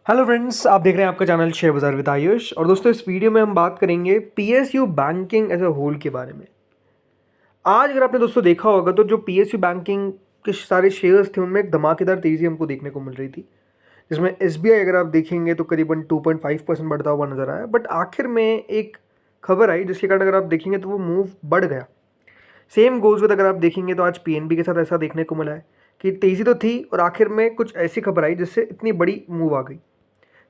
Hello friends, आप देख रहे हैं आपका चैनल शेयर बाजार विद आयुष। और दोस्तों, इस वीडियो में हम बात करेंगे PSU banking as a whole के बारे में। आज अगर आपने दोस्तों देखा होगा तो जो पीएसयू बैंकिंग के सारे शेयर्स थे उनमें एक धमाकेदार तेज़ी हमको देखने को मिल रही थी, जिसमें एसबीआई अगर आप देखेंगे तो करीबन 2.5% बढ़ता हुआ नजर आया। बट आखिर में एक खबर आई जिसके कारण अगर आप देखेंगे तो वो मूव बढ़ गया। सेम गोज विद अगर आप देखेंगे तो आज पीएनबी के साथ ऐसा देखने को मिला है कि तेज़ी तो थी और आखिर में कुछ ऐसी खबर आई जिससे इतनी बड़ी मूव आ गई।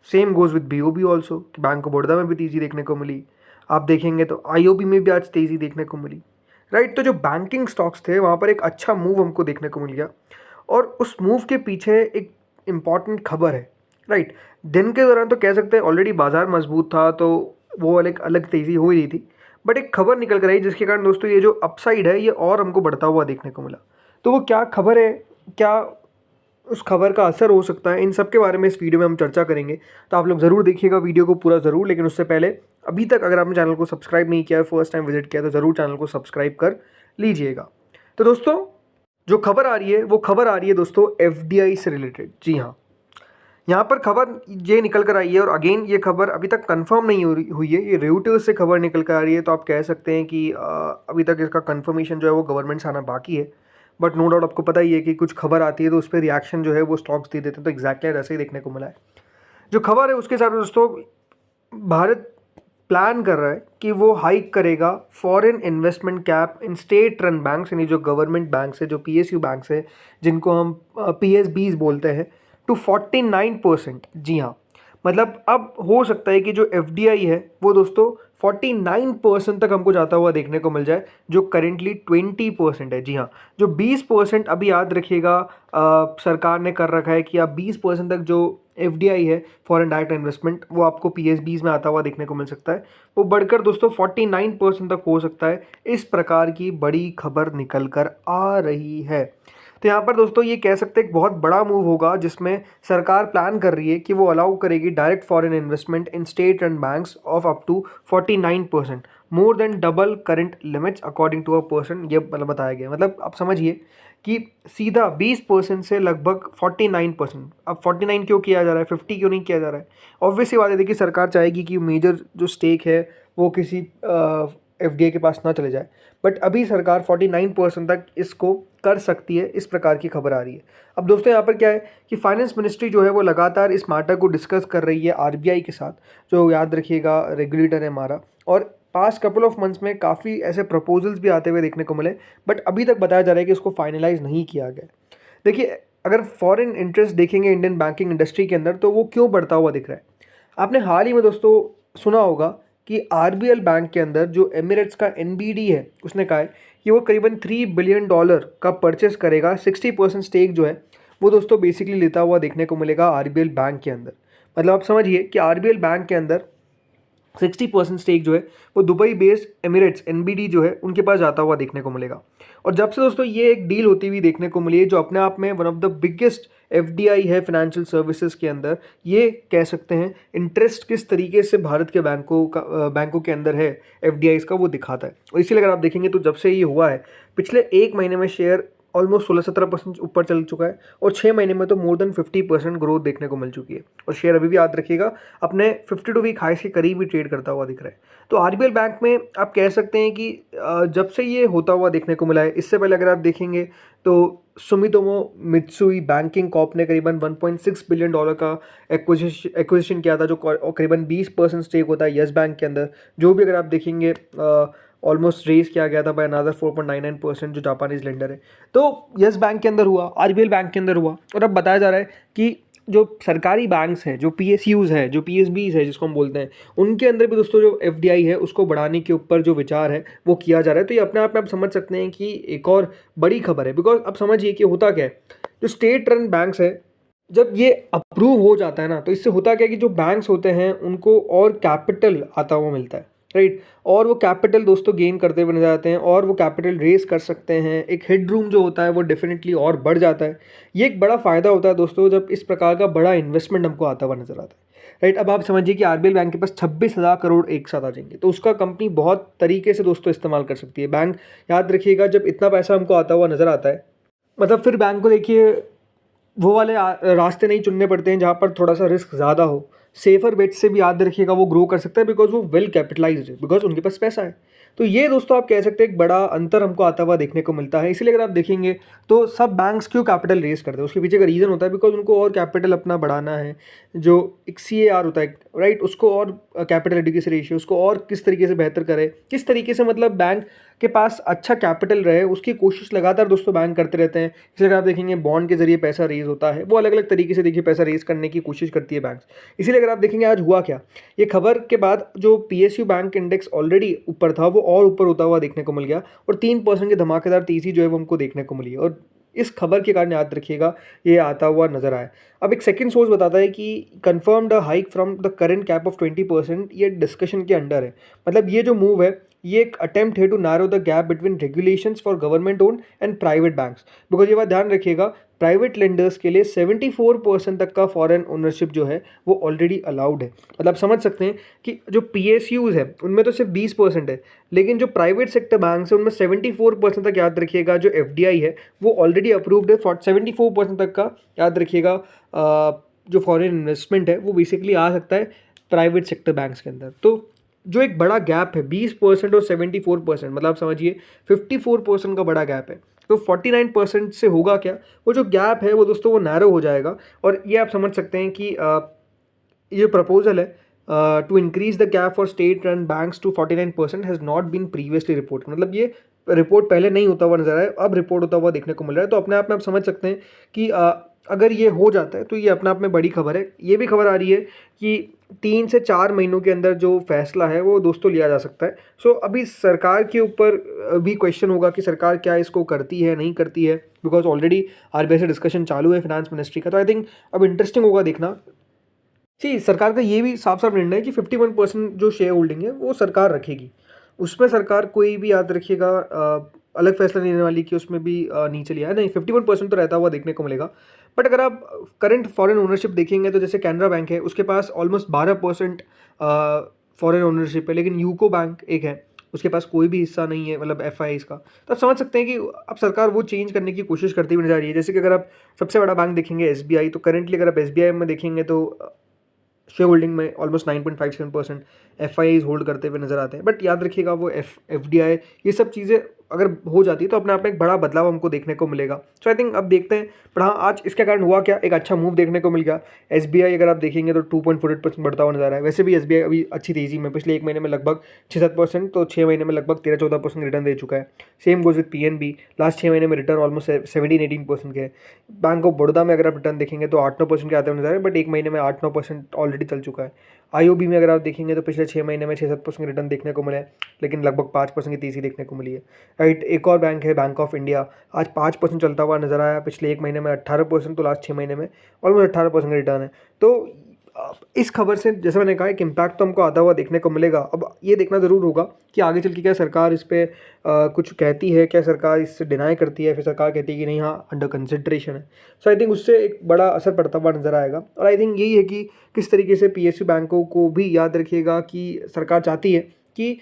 Same goes with BOB also, bank of Baroda में भी तेज़ी देखने को मिली। आप देखेंगे तो आईओबी में भी आज तेज़ी देखने को मिली। राइट, तो जो बैंकिंग स्टॉक्स थे वहाँ पर एक अच्छा मूव हमको देखने को मिल गया और उस मूव के पीछे एक इम्पॉर्टेंट खबर है। राइट, दिन के दौरान तो कह सकते हैं ऑलरेडी बाजार मजबूत था तो वो एक अलग तेज़ी हो ही रही थी। बट एक खबर निकल कर आई जिसके कारण दोस्तों ये जो अपसाइड है ये और हमको बढ़ता हुआ देखने को मिला। तो वो क्या खबर है, क्या उस खबर का असर हो सकता है, इन सब के बारे में इस वीडियो में हम चर्चा करेंगे। तो आप लोग ज़रूर देखिएगा वीडियो को पूरा ज़रूर। लेकिन उससे पहले अभी तक अगर आपने चैनल को सब्सक्राइब नहीं किया है, फर्स्ट टाइम विजिट किया है, तो ज़रूर चैनल को सब्सक्राइब कर लीजिएगा। तो दोस्तों, जो खबर आ रही है वो खबर आ रही है दोस्तों एफडीआई से रिलेटेड। जी हाँ, यहाँ पर खबर ये निकल कर आई है और अगेन ये खबर अभी तक कंफर्म नहीं हुई है, ये रेउटर्स से खबर निकल कर आ रही है। तो आप कह सकते हैं कि अभी तक इसका कंफर्मेशन जो है वो गवर्नमेंट से आना बाकी है। बट नो डाउट आपको पता ही है कि कुछ खबर आती है तो उस पर रिएक्शन जो है वो स्टॉक्स दे देते हैं। तो एग्जैक्टली ऐसे ही देखने को मिला है। जो खबर है उसके साथ दोस्तों, भारत प्लान कर रहा है कि वो हाइक करेगा फॉरेन इन्वेस्टमेंट कैप इन स्टेट रन बैंक्स, यानी जो गवर्नमेंट बैंक्स है, जो पीएसयू बैंक्स है, जिनको हम पीएसबीज बोलते हैं, टू 49%। जी हाँ, मतलब अब हो सकता है कि जो एफडीआई है वो दोस्तों 49% तक हमको जाता हुआ देखने को मिल जाए, जो करेंटली 20% है। जी हाँ, जो 20% अभी याद रखिएगा सरकार ने कर रखा है कि आप 20% तक जो एफडीआई है, फॉरेन डायरेक्ट इन्वेस्टमेंट, वो आपको पीएसबीज में आता हुआ देखने को मिल सकता है। वो बढ़कर दोस्तों 49% तक हो सकता है। इस प्रकार की बड़ी खबर निकल कर आ रही है। तो यहाँ पर दोस्तों ये कह सकते हैं एक बहुत बड़ा मूव होगा जिसमें सरकार प्लान कर रही है कि वो अलाउ करेगी direct foreign investment in state and banks of up to 49%, more than double current limits according to a person. ये मतलब बताया गया, मतलब आप समझिए कि सीधा 20% से लगभग 49%। अब 49 क्यों किया जा रहा है, 50 क्यों नहीं किया जा रहा है? ऑब्वियसली बात है, देखिए सरकार चाहेगी कि मेजर जो स्टेक है वो किसी एफडीआई के पास ना चले जाए। बट अभी सरकार 49% तक इसको कर सकती है, इस प्रकार की खबर आ रही है। अब दोस्तों यहाँ पर क्या है कि फाइनेंस मिनिस्ट्री जो है वो लगातार इस मैटर को डिस्कस कर रही है आरबीआई के साथ, जो याद रखिएगा रेगुलेटर है हमारा। और पास्ट कपल ऑफ मंथ्स में काफ़ी ऐसे प्रपोजल्स भी आते हुए देखने को मिले, बट अभी तक बताया जा रहा है कि उसको फाइनलाइज नहीं किया गया। देखिए, अगर फॉरेन इंटरेस्ट देखेंगे इंडियन बैंकिंग इंडस्ट्री के अंदर तो वो क्यों बढ़ता हुआ दिख रहा है। आपने हाल ही में दोस्तों सुना होगा कि आरबीएल बैंक के अंदर जो एमिरेट्स का एनबीडी है उसने कहा है कि वो करीबन $3 बिलियन का परचेस करेगा। 60% स्टेक जो है वो दोस्तों बेसिकली लेता हुआ देखने को मिलेगा आरबीएल बैंक के अंदर। मतलब आप समझिए कि आरबीएल बैंक के अंदर 60% स्टेक जो है वो दुबई बेस्ड एमिरेट्स एनबीडी जो है उनके पास जाता हुआ देखने को मिलेगा। और जब से दोस्तों ये एक डील होती हुई देखने को मिली है, जो अपने आप में one of the biggest FDI है फाइनेंशियल सर्विसेज के अंदर, ये कह सकते हैं इंटरेस्ट किस तरीके से भारत के बैंकों के अंदर है एफडीआई का, वो दिखाता है। और इसीलिए अगर आप देखेंगे तो जब से ये हुआ है पिछले एक महीने में शेयर ऑलमोस्ट 16-17% ऊपर चल चुका है और 6 महीने में तो मोर देन 50% ग्रोथ देखने को मिल चुकी है। और शेयर अभी भी याद रखिएगा अपने 52 वीक हाई के करीब ही ट्रेड करता हुआ दिख रहा है। तो आरबीएल बैंक में आप कह सकते हैं कि जब से ये होता हुआ देखने को मिला है, इससे पहले अगर आप देखेंगे तो सुमितोमो मित्सुई बैंकिंग कॉर्प ने करीबन $1.6 बिलियन का एक्विजिशन किया था, जो करीबन 20% स्टेक होता है यस बैंक के अंदर। जो भी अगर आप देखेंगे ऑलमोस्ट रेज किया गया था बाय अनदर 4.99%, जो जापानीज लेंडर है। तो यस बैंक के अंदर हुआ, आरबीएल बैंक के अंदर हुआ। और अब बताया जा रहा है कि जो सरकारी बैंक्स हैं, जो पीएसयूज है, जो पीएसबीज है जिसको हम बोलते हैं, उनके अंदर भी दोस्तों जो एफडीआई है उसको बढ़ाने के ऊपर जो विचार है वो किया जा रहा है। तो ये अपने आप में आप समझ सकते हैं कि एक और बड़ी खबर है। बिकॉज अब समझिए कि होता क्या है, जो स्टेट रन बैंक्स है, जब ये अप्रूव हो जाता है ना, तो इससे होता क्या है कि जो बैंक्स होते हैं उनको और कैपिटल आता हुआ मिलता है। राइट, और वो कैपिटल दोस्तों गेन करते हुए नजर आते हैं और वो कैपिटल रेस कर सकते हैं। एक हेडरूम जो होता है वो डेफिनेटली और बढ़ जाता है। ये एक बड़ा फायदा होता है दोस्तों जब इस प्रकार का बड़ा इन्वेस्टमेंट हमको आता हुआ नजर आता है। राइट, अब आप समझिए कि आरबीएल बैंक के पास 26,000 करोड़ एक साथ आ जाएंगे, तो उसका कंपनी बहुत तरीके से दोस्तों इस्तेमाल कर सकती है। बैंक, याद रखिएगा, जब इतना पैसा हमको आता हुआ नजर आता है, मतलब फिर बैंक को देखिए वो वाले रास्ते नहीं चुनने पड़ते हैं जहाँ पर थोड़ा सा रिस्क ज़्यादा हो। सेफर बेट से भी याद रखिएगा वो ग्रो कर सकता है बिकॉज वो वेल कैपिटलाइज्ड है, बिकॉज उनके पास पैसा है। तो ये दोस्तों आप कह सकते हैं एक बड़ा अंतर हमको आता हुआ देखने को मिलता है। इसलिए अगर आप देखेंगे तो सब बैंक्स क्यों कैपिटल रेज करते हैं, उसके पीछे का रीज़न होता है बिकॉज उनको और कैपिटल अपना बढ़ाना है। जो एक CAR होता है, राइट, उसको और कैपिटल एडिक्वेसी रेशियो उसको और किस तरीके से बेहतर करे, किस तरीके से मतलब बैंक के पास अच्छा कैपिटल रहे, उसकी कोशिश लगातार दोस्तों बैंक करते रहते हैं। इसलिए अगर आप देखेंगे बॉन्ड के जरिए पैसा रेज होता है, वो अलग अलग तरीके से देखिए पैसा रेज करने की कोशिश करती है बैंक्स। इसीलिए अगर आप देखेंगे आज हुआ क्या, ये खबर के बाद जो PSU बैंक इंडेक्स ऑलरेडी ऊपर था वो और ऊपर होता हुआ देखने को मिल गया और 3% की धमाकेदार तेजी जो है वो हमको देखने को मिली। और इस खबर के कारण याद रखिएगा ये आता हुआ नजर आया। अब एक सेकंड सोर्स बताता है कि confirmed hike from the current cap of 20%, ये डिस्कशन के अंडर है। मतलब ये जो मूव है ये एक अटेम्प्ट है to narrow the gap between regulations for government owned and private banks. Because ये बात ध्यान रखिएगा, प्राइवेट लेंडर्स के लिए 74% तक का फॉरेन ओनरशिप जो है वो ऑलरेडी अलाउड है। मतलब समझ सकते हैं कि जो PSUs है उनमें तो सिर्फ 20% है, लेकिन जो प्राइवेट सेक्टर बैंक्स है उनमें 74% तक, याद रखिएगा, जो FDI है वो ऑलरेडी अप्रूव्ड है। 74% तक का याद रखिएगा जो फॉरेन इन्वेस्टमेंट है वो बेसिकली आ सकता है प्राइवेट सेक्टर बैंक्स के अंदर। तो जो एक बड़ा गैप है 20% और 74%, मतलब आप समझिए 54% का बड़ा गैप है। तो 49% से होगा क्या, वो जो गैप है वो दोस्तों वो नैरो हो जाएगा। और ये आप समझ सकते हैं कि ये प्रपोजल है to increase the gap for state run banks to 49% has not been previously report. मतलब ये रिपोर्ट पहले नहीं होता हुआ नजर आया, अब रिपोर्ट होता हुआ देखने को मिल रहा है। तो अपने आप में आप समझ सकते हैं कि अगर ये हो जाता है तो ये अपने आप में बड़ी खबर है। ये भी खबर आ रही है कि 3 से 4 महीनों के अंदर जो फैसला है वो दोस्तों लिया जा सकता है। सो अभी सरकार के ऊपर भी क्वेश्चन होगा कि सरकार क्या इसको करती है नहीं करती है, बिकॉज ऑलरेडी RBI से डिस्कशन चालू है फाइनेंस मिनिस्ट्री का। तो आई थिंक अब इंटरेस्टिंग होगा देखना। जी, सरकार का ये भी साफ साफ निर्णय है कि 51% जो शेयर होल्डिंग है वो सरकार रखेगी। उसमें सरकार कोई भी, याद रखिएगा, अलग फैसला नहीं लेने वाली कि उसमें भी नीचे लिया है, नहीं, 51% तो रहता हुआ देखने को मिलेगा। बट अगर आप करंट फॉरेन ओनरशिप देखेंगे तो जैसे कैनरा बैंक है उसके पास ऑलमोस्ट 12% फॉरेन ओनरशिप है, लेकिन यूको बैंक एक है उसके पास कोई भी हिस्सा नहीं है, मतलब FIs का। तो आप समझ सकते हैं कि अब सरकार वो चेंज करने की कोशिश करती हुई नजर आ रही है। जैसे कि अगर आप सबसे बड़ा बैंक देखेंगे SBI, तो करेंटली अगर आप SBI में देखेंगे तो शेयर होल्डिंग में ऑलमोस्ट 9.57% FIs होल्ड करते हुए नजर आते हैं। बट याद रखिएगा वो FDI ये सब चीज़ें अगर हो जाती है तो अपने आप में एक बड़ा बदलाव हमको देखने को मिलेगा। सो आई थिंक अब देखते हैं। पर हाँ, आज इसके कारण हुआ क्या, एक अच्छा मूव देखने को मिल गया। SBI अगर आप देखेंगे तो 2.48% बढ़ता हुआ नजर आ रहा है। वैसे भी SBI अभी अच्छी तेजी में, पिछले 1 महीने में लगभग 6-7%, तो 6 महीने में लगभग 13-14% रिटर्न दे चुका है। Same goes with PNB, last 6 महीने में रिटर्न ऑलमोस्ट 17-18% के है। बैंक ऑफ बड़ौदा में अगर आप रिटर्न देखेंगे तो 8-9% के आते हुए नजर आ रहे हैं, बट 1 महीने में 8-9% ऑलरेडी चल चुका है। IOB में अगर आप देखेंगे तो पिछले 6 महीने में 6-7% रिटर्न देखने को मिले, लेकिन लगभग 5% की तेजी देखने को मिली है, राइट। एक और बैंक है बैंक ऑफ इंडिया, आज 5% चलता हुआ नजर आया, पिछले 1 महीने में 18%, तो लास्ट 6 महीने में ऑलमोस्ट 18% रिटर्न है। तो इस खबर से जैसे मैंने कहा एक इम्पैक्ट तो हमको आता हुआ देखने को मिलेगा। अब ये देखना ज़रूर होगा कि आगे चल के क्या सरकार इस पर कुछ कहती है, क्या सरकार इससे डिनाई करती है, फिर सरकार कहती है कि नहीं, हाँ, अंडर कंसिड्रेशन है। सो आई थिंक उससे एक बड़ा असर पड़ता हुआ नजर आएगा। और आई थिंक यही है कि किस तरीके से PSU बैंकों को भी, याद रखिएगा, कि सरकार चाहती है कि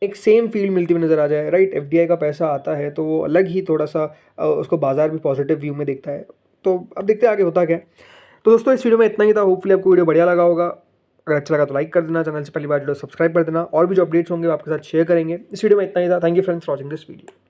एक सेम फील्ड मिलती हुई नज़र आ जाए, राइट। FDI का पैसा आता है तो वो अलग ही थोड़ा सा उसको बाजार भी पॉजिटिव व्यू में देखता है। तो अब देखते हैं आगे होता क्या है। तो दोस्तों इस वीडियो में इतना ही था। होपफुली आपको वीडियो बढ़िया लगा होगा। अगर अच्छा लगा तो लाइक कर देना, चैनल से पहली बार जुड़ो सब्सक्राइब कर देना, और भी जो अपडेट्स होंगे वो आपके साथ शेयर करेंगे। इस वीडियो में इतना ही था। Thank you friends for watching this video.